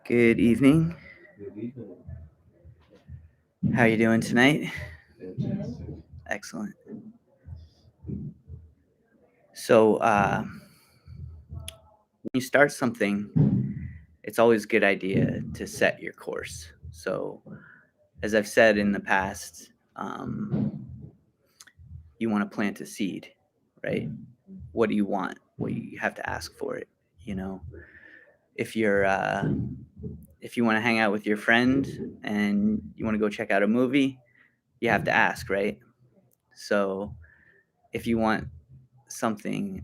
Good evening. How are you doing tonight? Excellent. So, when you start something, it's always a good idea to set your course. So, as I've said in the past, you want to plant a seed, right? What do you want? Well, you have to ask for it. You know, if you're if you want to hang out with your friend and you want to go check out a movie, you have to ask, right? So, if you want something,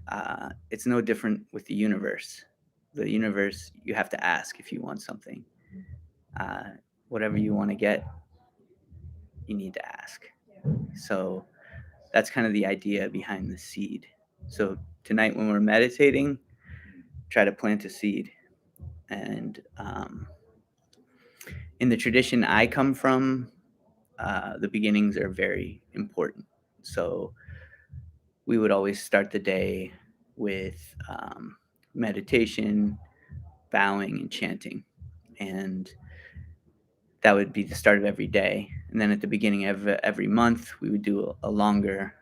it's no different with the universe. The universe, you have to ask if you want something. Uh, Whatever you want to get, you need to ask. So that's kind of the idea behind the seed. So tonight, when we're meditating, try to plant a seed. And in the tradition I come from, the beginnings are very important. So we would always start the day with meditation, bowing, and chanting. And that would be the start of every day. And then at the beginning of every month, we would do a longer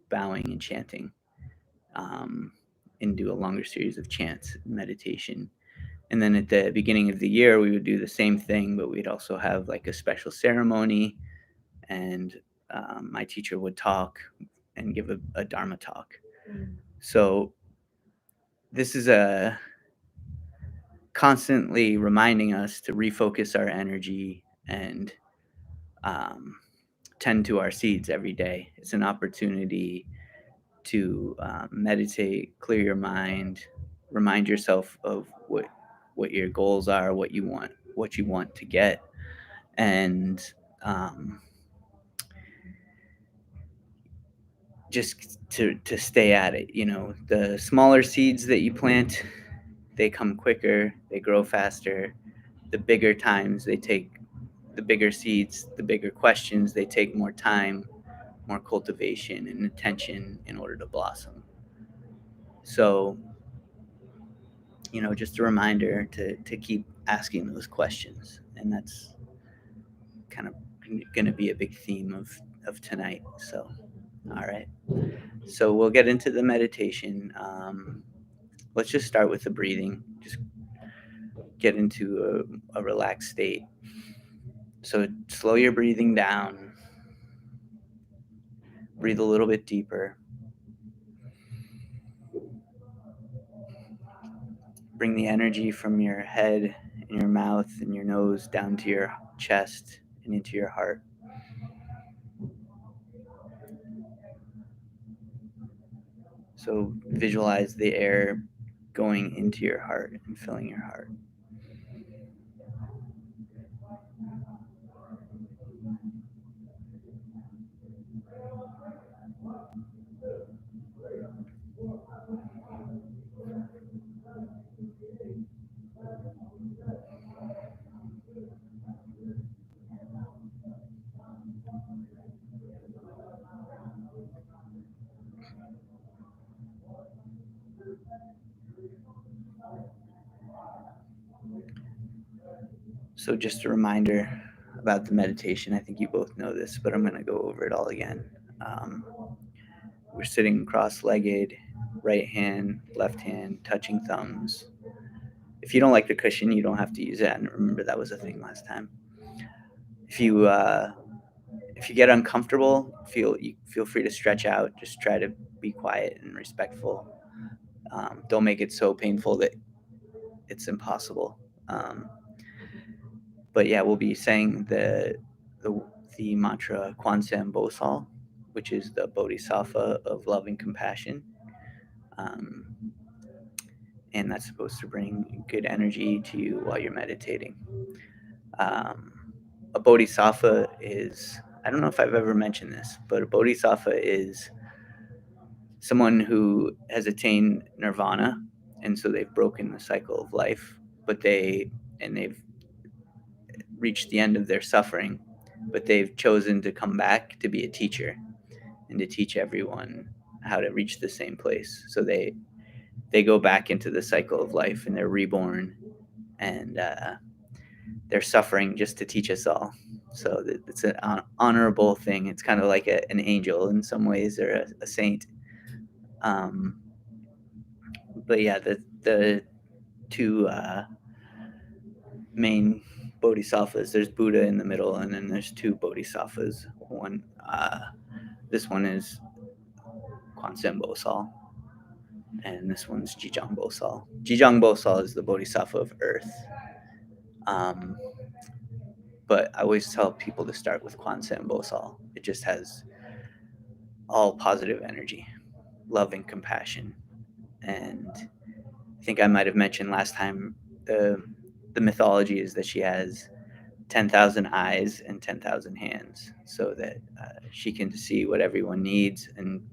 bowing and chanting, um, and do a longer series of chants, meditation. And then at the beginning of the year, we would do the same thing, but we'd also have like a special ceremony. And my teacher would talk and give a Dharma talk. So this is a constantly reminding us to refocus our energy and um, tend to our seeds every day. It's an opportunity to meditate, clear your mind, remind yourself of what your goals are, what you want to get, and um, just to stay at it. You know, the smaller seeds that you plant, they come quicker, they grow faster. The bigger times they take, the bigger seeds, the bigger questions, they take more time, more cultivation and attention in order to blossom. So, you know, just a reminder to keep asking those questions. And that's kind of going to be a big theme of tonight. So, all right. So we'll get into the meditation. Let's just start with the breathing. Just get into a relaxed state. So slow your breathing down. Breathe a little bit deeper. Bring the energy from your head and your mouth and your nose down to your chest and into your heart. So visualize the air going into your heart and filling your heart. So just a reminder about the meditation. I think you both know this, but I'm going to go over it all again. Um, we're sitting cross-legged, right hand, left hand, touching thumbs. If you don't like the cushion, you don't have to use that. And remember, that was a thing last time. If you get uncomfortable, feel free to stretch out. Just try to be quiet and respectful. Don't make it so painful that it's impossible. Um, but yeah, we'll be saying the mantra Kwansam Bosal, which is the bodhisattva of love and compassion. Um, and that's supposed to bring good energy to you while you're meditating. Um, a bodhisattva is, I don't know if I've ever mentioned this, but a bodhisattva is someone who has attained nirvana, and so they've broken the cycle of life, but they've reached the end of their suffering, but they've chosen to come back to be a teacher and to teach everyone how to reach the same place. So they go back into the cycle of life and they're reborn, and they're suffering just to teach us all. So it's an honorable thing. It's kind of like an angel in some ways, or a saint. But yeah, the two main bodhisattvas. There's Buddha in the middle, and then there's two bodhisattvas. This one is Kwanzaa Bosal, and this one's Jijang Bosal. Jijang Bosal is the bodhisattva of Earth. But I always tell people to start with Kwanzaa Bosal. It just has all positive energy, love and compassion. And I think I might have mentioned last time the mythology is that she has 10,000 eyes and 10,000 hands, so that she can see what everyone needs and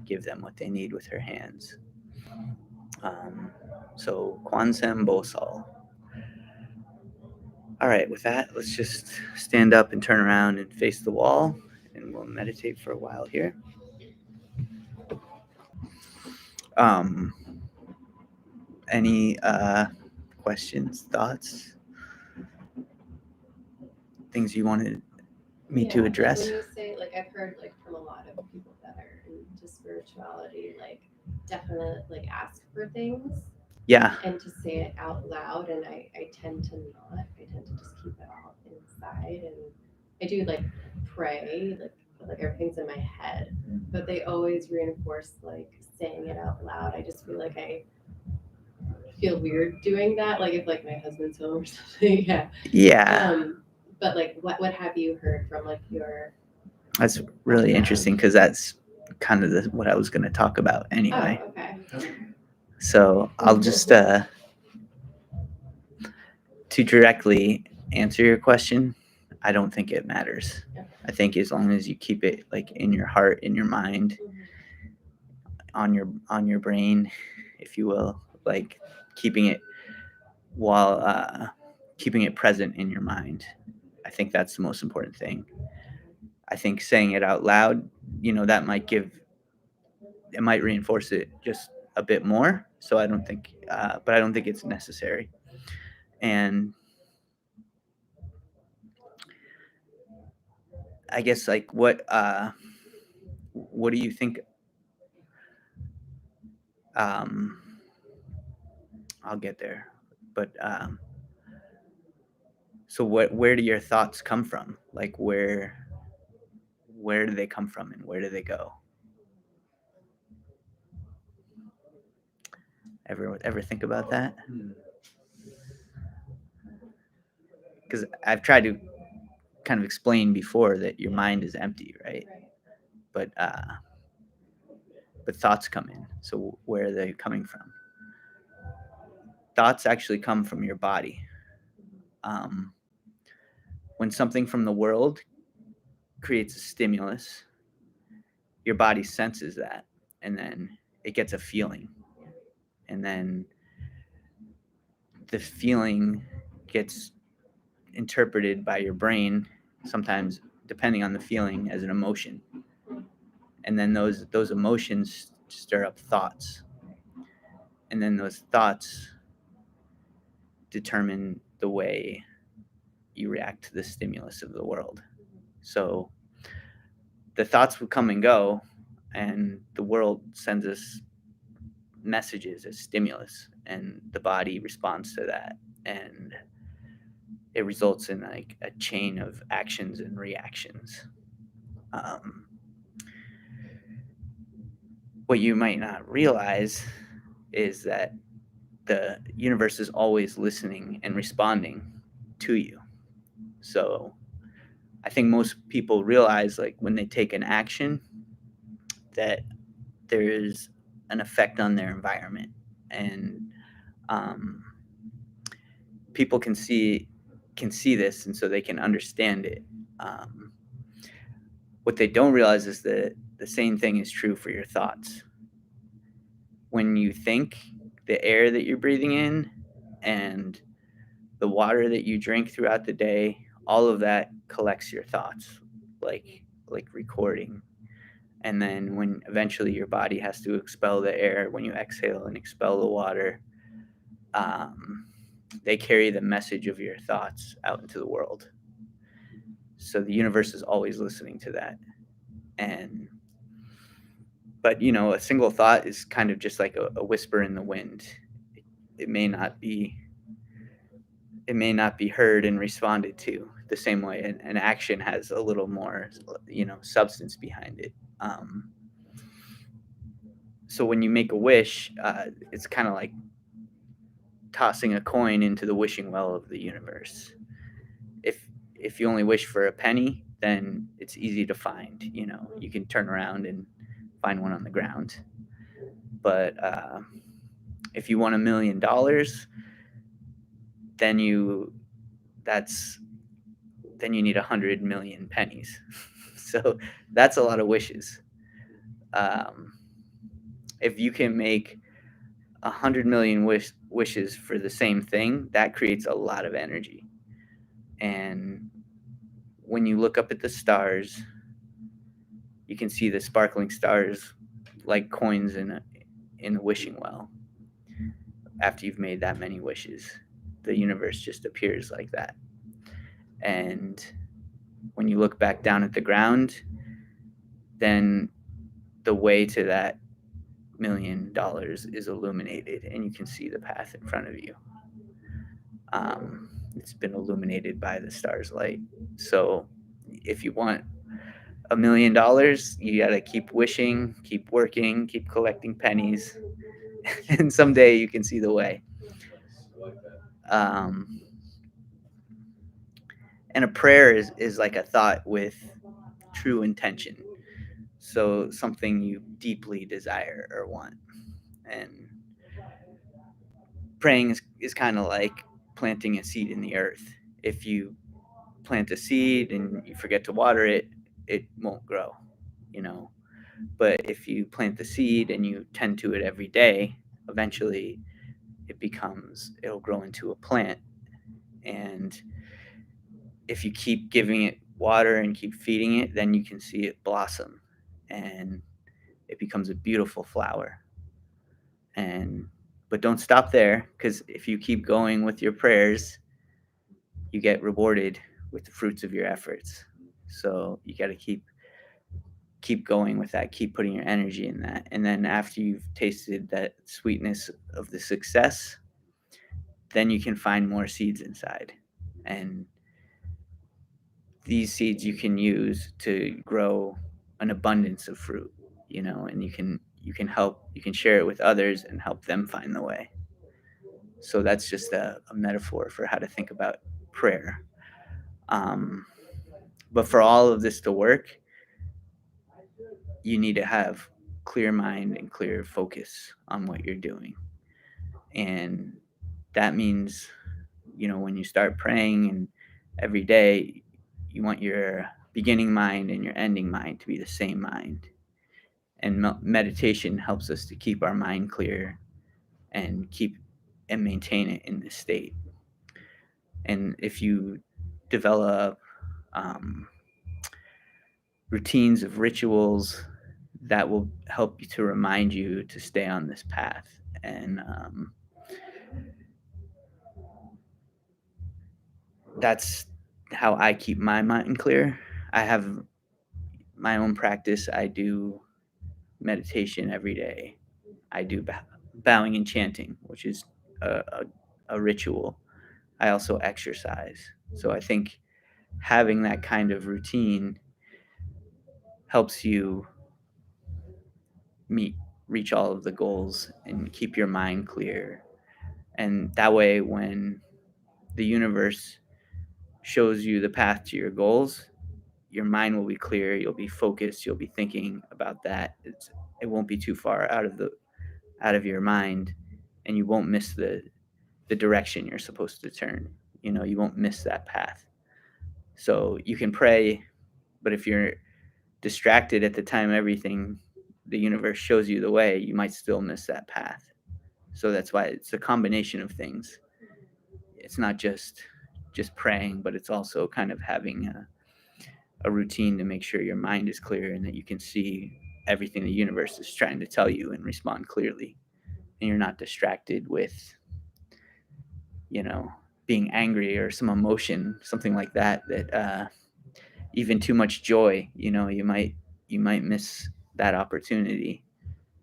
give them what they need with her hands. So Kwanzaa Bosal. All right, with that, let's just stand up and turn around and face the wall, and we'll meditate for a while here. Any questions, thoughts, things you wanted me to address? When you say, like, I've heard, like, from a lot of people that are into spirituality, like, definitely, like, ask for things. Yeah. And to say it out loud, and I tend to not. I tend to just keep it all inside, and I do, like, pray, like everything's in my head, but they always reinforce, like, saying it out loud. I just feel like I feel weird doing that, like if, like, my husband's home or something. Yeah. But, like, what have you heard from, like, your... That's really interesting, because that's kind of what I was going to talk about anyway. Oh, okay. So I'll just to directly answer your question, I don't think it matters. I think as long as you keep it, like, in your heart, in your mind, on your brain, if you will, like keeping it present in your mind. I think that's the most important thing. I think saying it out loud, that might reinforce it just a bit more. So I don't think, but I don't think it's necessary. And I guess, like, what do you think? I'll get there, but so where do your thoughts come from? Like, where do they come from, and where do they go? Ever think about that? Because I've tried to kind of explain before that your mind is empty, right? But thoughts come in. So where are they coming from? Thoughts actually come from your body. When something from the world creates a stimulus, your body senses that, and then it gets a feeling, and then the feeling gets interpreted by your brain, sometimes depending on the feeling, as an emotion, and then those emotions stir up thoughts, and then those thoughts determine the way you react to the stimulus of the world. So the thoughts would come and go, and the world sends us messages as stimulus, and the body responds to that, and it results in, like, a chain of actions and reactions. What you might not realize is that the universe is always listening and responding to you. So I think most people realize, like, when they take an action, that there is an effect on their environment, and people can see this, and so they can understand it. What they don't realize is that the same thing is true for your thoughts. When you think, the air that you're breathing in and the water that you drink throughout the day, all of that collects your thoughts, like recording. And then when eventually your body has to expel the air, when you exhale and expel the water, they carry the message of your thoughts out into the world. So the universe is always listening to that. And but a single thought is kind of just like a whisper in the wind. It may not be heard and responded to the same way. An action has a little more substance behind it. So when you make a wish, it's kind of like tossing a coin into the wishing well of the universe. If you only wish for a penny, then it's easy to find. You can turn around and find one on the ground. But if you want $1 million, then you need 100 million pennies. So that's a lot of wishes. If you can make 100 million wishes for the same thing, that creates a lot of energy. And when you look up at the stars, you can see the sparkling stars like coins in a wishing well. After you've made that many wishes, the universe just appears like that. And when you look back down at the ground, then the way to that $1 million is illuminated, and you can see the path in front of you. It's been illuminated by the star's light. So if you want $1 million, you got to keep wishing, keep working, keep collecting pennies, and someday you can see the way. And a prayer is like a thought with true intention. So something you deeply desire or want. And praying is kind of like planting a seed in the earth. If you plant a seed and you forget to water it, it won't grow, But if you plant the seed and you tend to it every day, eventually it'll grow into a plant. And if you keep giving it water and keep feeding it, then you can see it blossom and it becomes a beautiful flower. But don't stop there, because if you keep going with your prayers, you get rewarded with the fruits of your efforts. So you got to keep going with that, keep putting your energy in that. And then after you've tasted that sweetness of the success, then you can find more seeds inside. And these seeds you can use to grow an abundance of fruit, and you can share it with others and help them find the way. So that's just a metaphor for how to think about prayer. But for all of this to work, you need to have clear mind and clear focus on what you're doing. And that means, when you start praying and every day, you want your beginning mind and your ending mind to be the same mind. And meditation helps us to keep our mind clear and maintain it in this state. And if you develop routines of rituals, that will help you to remind you to stay on this path. And that's how I keep my mind clear. I have my own practice. I do meditation every day. I do bowing and chanting, which is a ritual. I also exercise. So I think having that kind of routine helps you reach all of the goals and keep your mind clear. And that way, when the universe shows you the path to your goals, your mind will be clear, you'll be focused, you'll be thinking about that. It won't be too far out of your mind, and you won't miss the direction you're supposed to turn. You won't miss that path. So you can pray, but if you're distracted at the time the universe shows you the way, you might still miss that path. So that's why it's a combination of things. It's not just praying, but it's also kind of having a routine to make sure your mind is clear and that you can see everything the universe is trying to tell you and respond clearly. And you're not distracted with you know, being angry or some emotion, something like that, even too much joy, you might miss that opportunity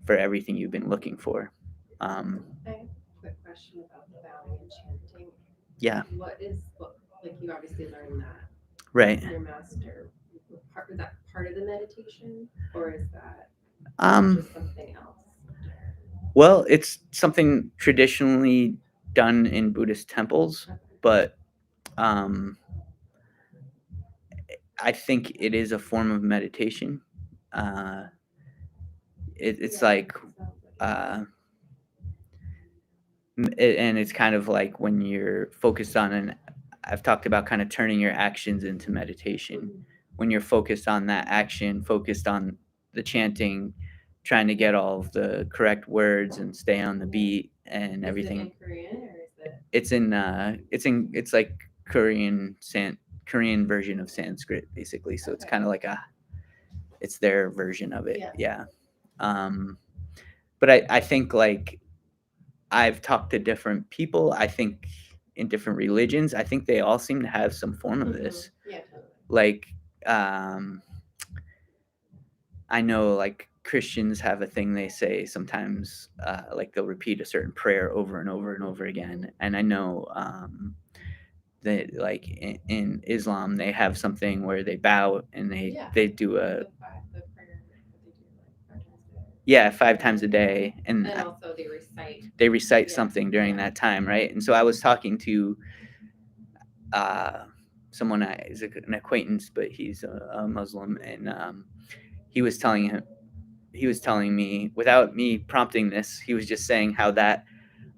for everything you've been looking for. I have a quick question about bowing and chanting. Yeah, What like you obviously learned that right. from your master. Is that part of the meditation, or is that Um, just something else? well, it's something traditionally done in Buddhist temples, Okay. but um, I think it is a form of meditation. Uh, it's Yeah, like, sounds like it. uh, and it's kind of like when you're focused on an. I've talked about kind of turning your actions into meditation. Mhm. When you're focused on that action, focused on the chanting, trying to get all of the correct words and stay on the beat and Is it in everything. Korean or is it? It's like Korean version of Sanskrit basically. So it's Okay. kind of like it's their version of it. Yeah. Yeah. Um, but I think like I've talked to different people. I think in different religions, I think they all seem to have some form of this. Yeah, totally. Like, um, I know like Christians have a thing they say sometimes, like they'll repeat a certain prayer over and over and over again. And I know that like in Islam, they have something where they bow and Yeah. they do a, The prayer that they do like 5 times a day. yeah, 5 times a day, and And also they recite Yeah. something during Yeah. that time, right? And so I was talking to uh, someone is an acquaintance, but he's a Muslim, and he was telling me without me prompting this, he was just saying how that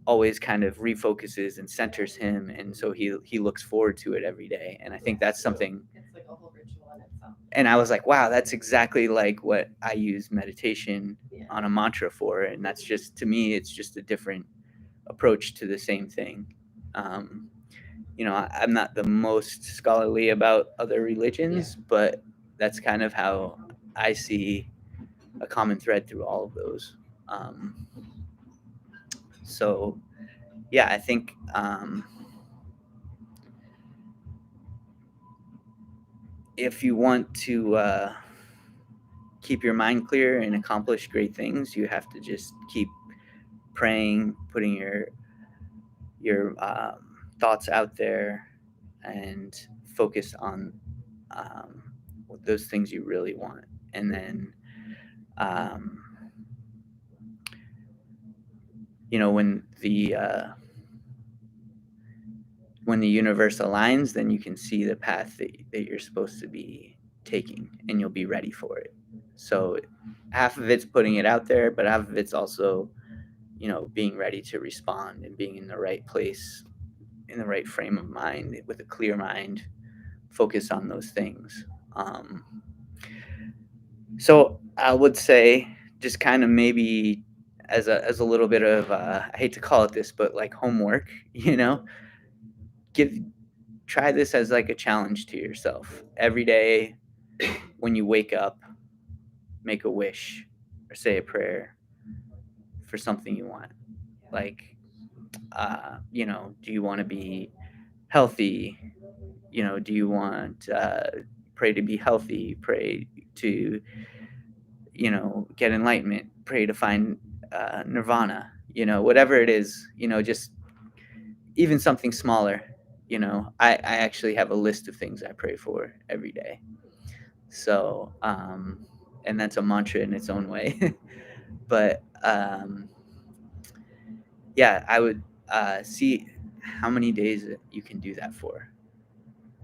always kind of refocuses and centers him, and so he looks forward to it every day, and I think that's something. It's like a whole ritual in itself. And I was like, wow, that's exactly like what I use meditation Yeah. on a mantra for, and that's just to me, it's just a different approach to the same thing. Um, I'm not the most scholarly about other religions, but that's kind of how I see a common thread through all of those. Um, so, yeah, I think if you want to keep your mind clear and accomplish great things, you have to just keep praying, putting your thoughts out there, and focus on um, those things you really want, and then um, when the universe aligns, then you can see the path that you're supposed to be taking, and you'll be ready for it. So half of it's putting it out there, but half of it's also being ready to respond and being in the right place, in the right frame of mind, with a clear mind, focus on those things. So I would say just kind of maybe as a little bit of I hate to call it this, but like homework, give try this as like a challenge to yourself every day. When you wake up, make a wish or say a prayer for something you want. Like, do you want to be healthy? Do you want pray to be healthy? Pray to get enlightenment. Pray to find nirvana. Whatever it is. Just even something smaller. I actually have a list of things I pray for every day. So, and that's a mantra in its own way. But yeah, I would see how many days you can do that for.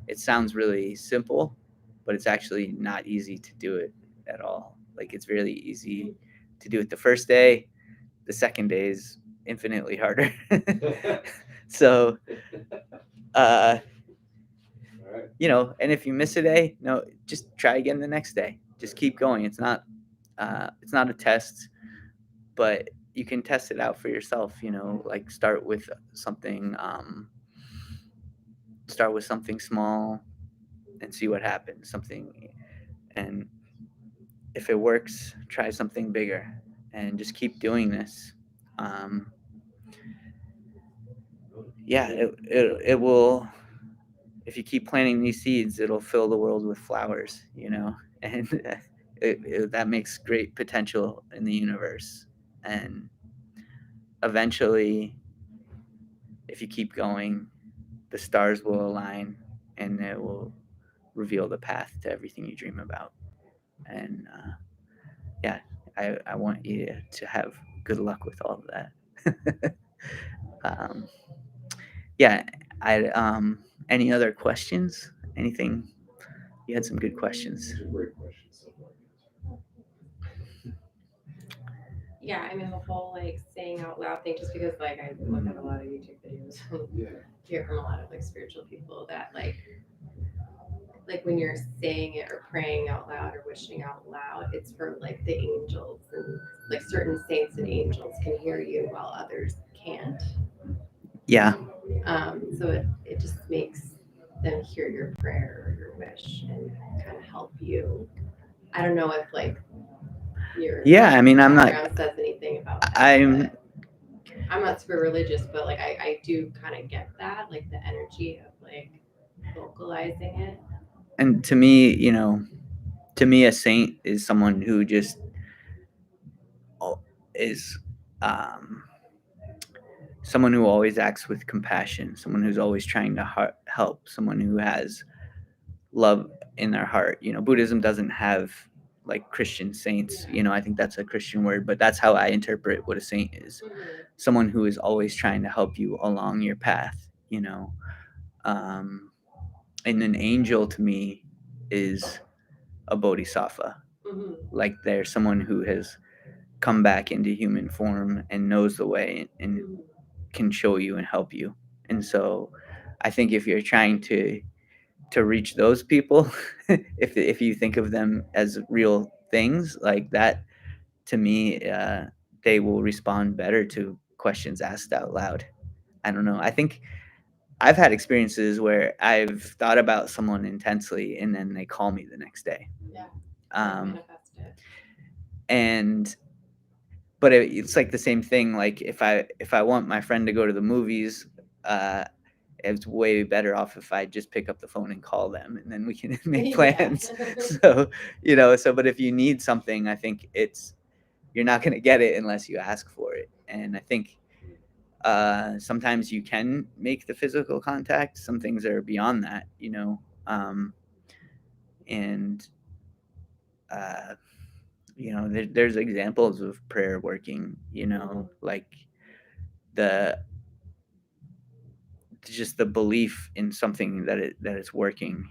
It sounds really simple, but it's actually not easy to do it at all. Like it's really easy to do it the first day. The second day is infinitely harder. So, uh, and if you miss a day, no, just try again the next day. Just keep going. It's not a test, but you can test it out for yourself. Like start with something small and see what happens. And if it works, try something bigger, and just keep doing this. Um, yeah, it will. If you keep planting these seeds, it'll fill the world with flowers, and that makes great potential in the universe. And eventually, if you keep going, the stars will align, and it will reveal the path to everything you dream about. And yeah, I want you to have good luck with all of that. um, yeah, any other questions? Anything? You had some good questions. These are great questions so far. Yeah, I mean the whole like saying out loud thing, just because like I look at a lot of YouTube videos and Yeah. hear from a lot of like spiritual people that like when you're saying it or praying out loud or wishing out loud, it's for like the angels, and like certain saints and angels can hear you while others can't. Yeah, So it just makes them hear your prayer or your wish and kind of help you. I don't know if like your yeah. I mean, background says anything about that. I'm But I'm not super religious, but like I do kind of get that, like the energy of like vocalizing it. and to me, a saint is someone who just is um, someone who always acts with compassion, someone who's always trying to help, someone who has love in their heart. Buddhism doesn't have like Christian saints. I think that's a Christian word, but that's how I interpret what a saint is. Mm-hmm. Someone who is always trying to help you along your path. Um, and an angel to me is a bodhisattva. Mm-hmm. Like they're someone who has come back into human form and knows the way and Mm-hmm. can show you and help you. And so I think if you're trying to reach those people, if you think of them as real things like that, to me, they will respond better to questions asked out loud. I don't know. I think I've had experiences where I've thought about someone intensely and then they call me the next day. Yeah. Um, Manifest it. and but it's like the same thing. Like if I want my friend to go to the movies, uh, it's way better off if I just pick up the phone and call them, and then we can make plans. So but if you need something, I think you're not going to get it unless you ask for it. And I think sometimes you can make the physical contact. Some things are beyond that, and uh, there's examples of prayer working. Like the just the belief in something that it's working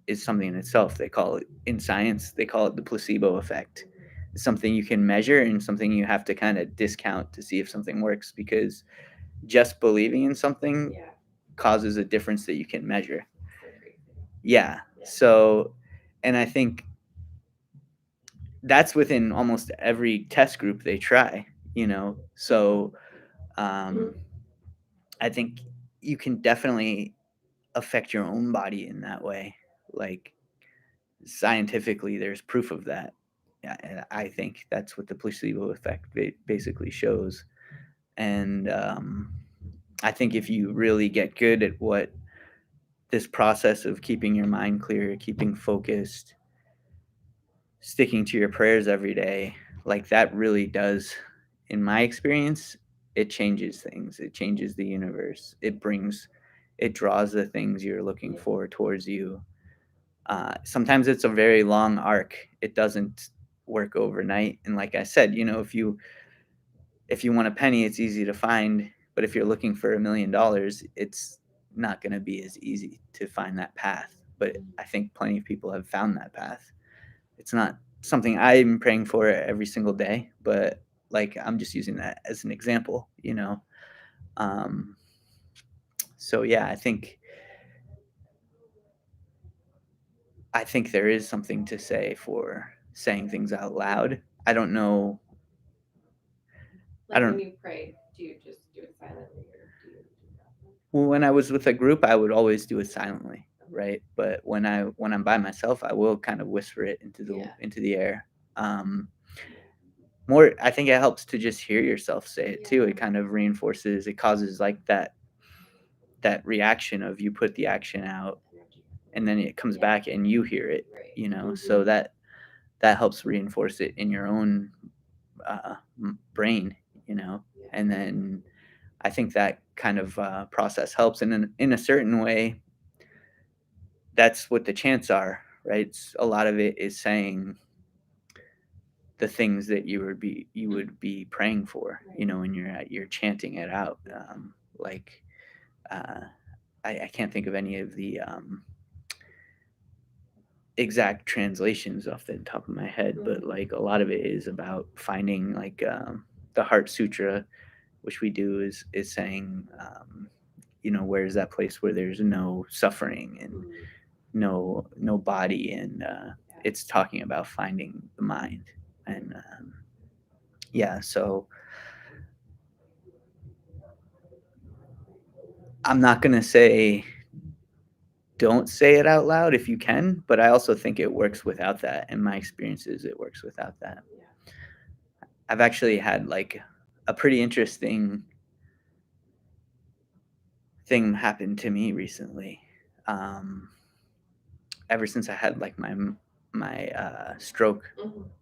is something in itself. They call it in science. They call it the placebo effect. It's something you can measure and something you have to kind of discount to see if something works, because just believing in something Yeah. causes a difference that you can measure. So crazy. Yeah. So, and I think that's within almost every test group they try. So I think you can definitely affect your own body in that way. Like scientifically, there's proof of that. Yeah, I think that's what the placebo effect basically shows. And I think if you really get good at what this process of keeping your mind clear, keeping focused, sticking to your prayers every day, like that really does, in my experience, it changes things. It changes the universe. It draws the things you're looking for towards you. Sometimes it's a very long arc. It doesn't work overnight. And like I said, if you want a penny, it's easy to find. But if you're looking for $1,000,000, it's not going to be as easy to find that path. But I think plenty of people have found that path. It's not something I'm praying for every single day, but like I'm just using that as an example. Um, so yeah, I think there is something to say for saying things out loud. I don't know. Like I when don't. you pray, do you just do it silently or do you do that? Well, when I was with a group, I would always do it silently, right? But when I'm by myself, I will kind of whisper it into the air. Um, More, I think it helps to just hear yourself say it too. It kind of reinforces. It causes like that. that reaction of you put the action out and then it comes back and you hear it, Right. so that helps reinforce it in your own brain, and then I think that kind of process helps. And in a certain way, that's what the chants are, right? A lot of it is saying the things that you would be praying for, when you're chanting it out. Like uh, I can't think of any of the exact translations off the top of my head, but like a lot of it is about finding like the Heart Sutra, which we do is saying, where's that place where there's no suffering and no body, and it's talking about finding the mind, and so I'm not gonna say don't say it out loud if you can, but I also think it works without that. In my experiences, it works without that. I've actually had like a pretty interesting thing happen to me recently. Um, Ever since I had like my stroke,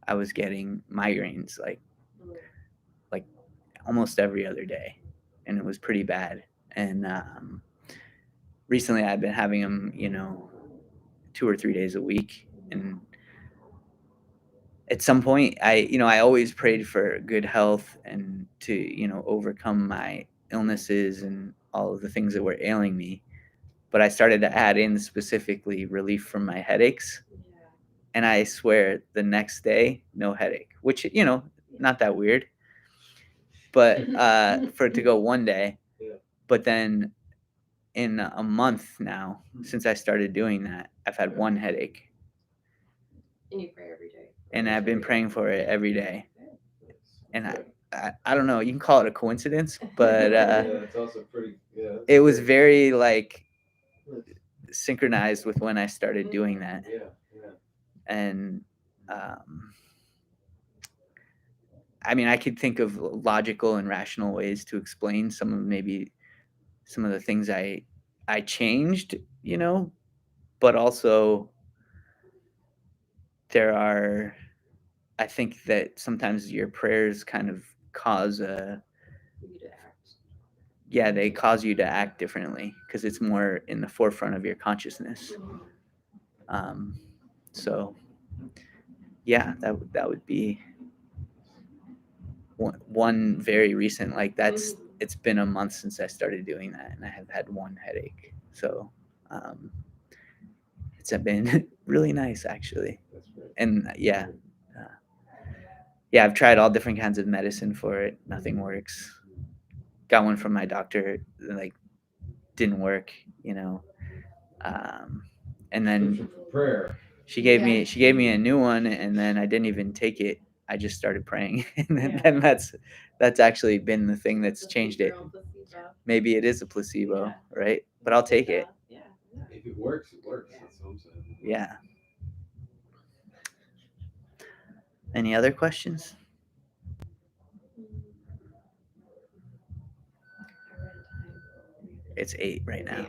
I was getting migraines like almost every other day, and it was pretty bad. And recently, I've been having them, 2 or 3 days a week. And at some point, I always prayed for good health and to overcome my illnesses and all of the things that were ailing me. But I started to add in specifically relief from my headaches. And I swear the next day, no headache, which, not that weird. But for it to go one day, but then in a month now, since I started doing that, I've had one headache. And you pray every day. And I've been praying for it every day. And I don't know, you can call it a coincidence, but it's also pretty. Yeah, it was very like synchronized with when I started doing that. Yeah. And I mean, I could think of logical and rational ways to explain some of the things I changed, but also there are, I think that sometimes your prayers kind of cause they cause you to act differently because it's more in the forefront of your consciousness. So yeah, that would be one very recent, like it's been a month since I started doing that, and I have had one headache. So it's been really nice, actually. And I've tried all different kinds of medicine for it. Nothing works. Got one from my doctor, like didn't work, and then Prayer. she gave me a new one, and then I didn't even take it. I just started praying, and then that's actually been the thing that's changed it. Maybe it is a placebo, right? But I'll take it. If it works, it works. That's what I'm saying. Yeah. Any other questions? It's 8 right now.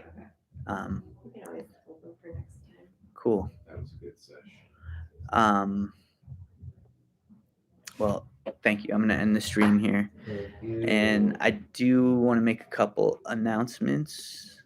We can always hold them for next time. Cool. That was a good session. Well, thank you. I'm going to end the stream here. And I do want to make a couple announcements.